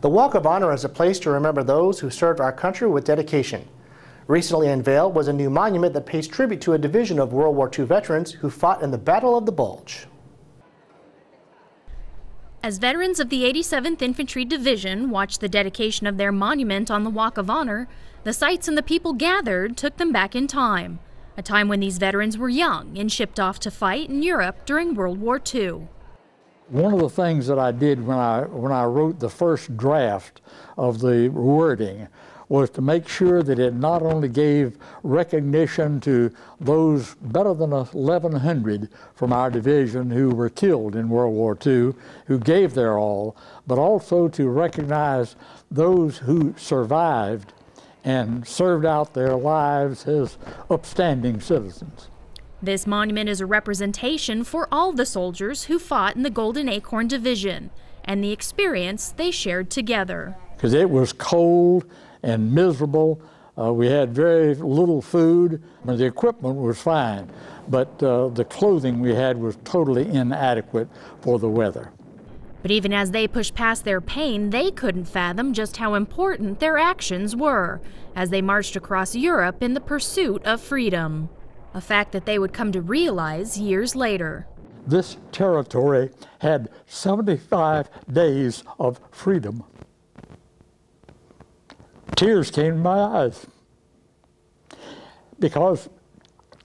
The Walk of Honor is a place to remember those who served our country with dedication. Recently unveiled was a new monument that pays tribute to a division of World War II veterans who fought in the Battle of the Bulge. As veterans of the 87th Infantry Division watched the dedication of their monument on the Walk of Honor, the sights and the people gathered took them back in time, a time when these veterans were young and shipped off to fight in Europe during World War II. One of the things that I did when I wrote the first draft of the wording was to make sure that it not only gave recognition to those better than 1,100 from our division who were killed in World War II, who gave their all, but also to recognize those who survived and served out their lives as upstanding citizens. This monument is a representation for all the soldiers who fought in the Golden Acorn Division and the experience they shared together. Because it was cold and miserable. We had very little food. The equipment was fine, but the clothing we had was totally inadequate for the weather. But even as they pushed past their pain, they couldn't fathom just how important their actions were as they marched across Europe in the pursuit of freedom, a fact that they would come to realize years later. This territory had 75 days of freedom. Tears came to my eyes because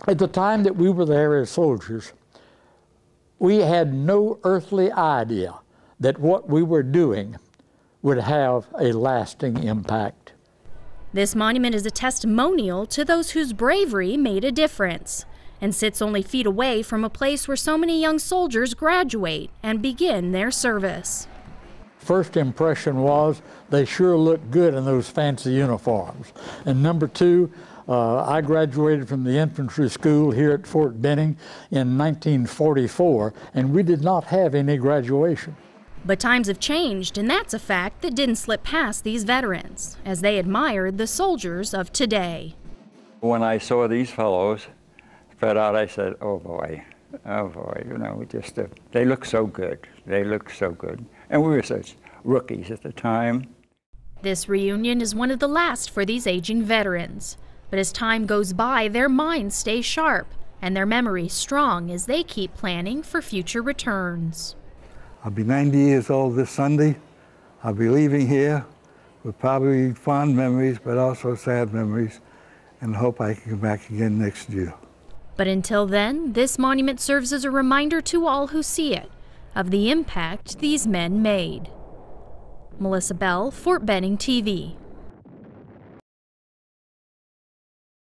at the time that we were there as soldiers, we had no earthly idea that what we were doing would have a lasting impact. This monument is a testimonial to those whose bravery made a difference and sits only feet away from a place where so many young soldiers graduate and begin their service. First impression was they sure looked good in those fancy uniforms. And number two, I graduated from the infantry school here at Fort Benning in 1944, and we did not have any graduation. But times have changed, and that's a fact that didn't slip past these veterans as they admired the soldiers of today. When I saw these fellows spread out, I said, oh boy, you know, just they look so good. They look so good. And we were such rookies at the time. This reunion is one of the last for these aging veterans. But as time goes by, their minds stay sharp and their memories strong as they keep planning for future returns. I'll be 90 years old this Sunday. I'll be leaving here with probably fond memories, but also sad memories, and hope I can come back again next year. But until then, this monument serves as a reminder to all who see it of the impact these men made. Melissa Bell, Fort Benning TV.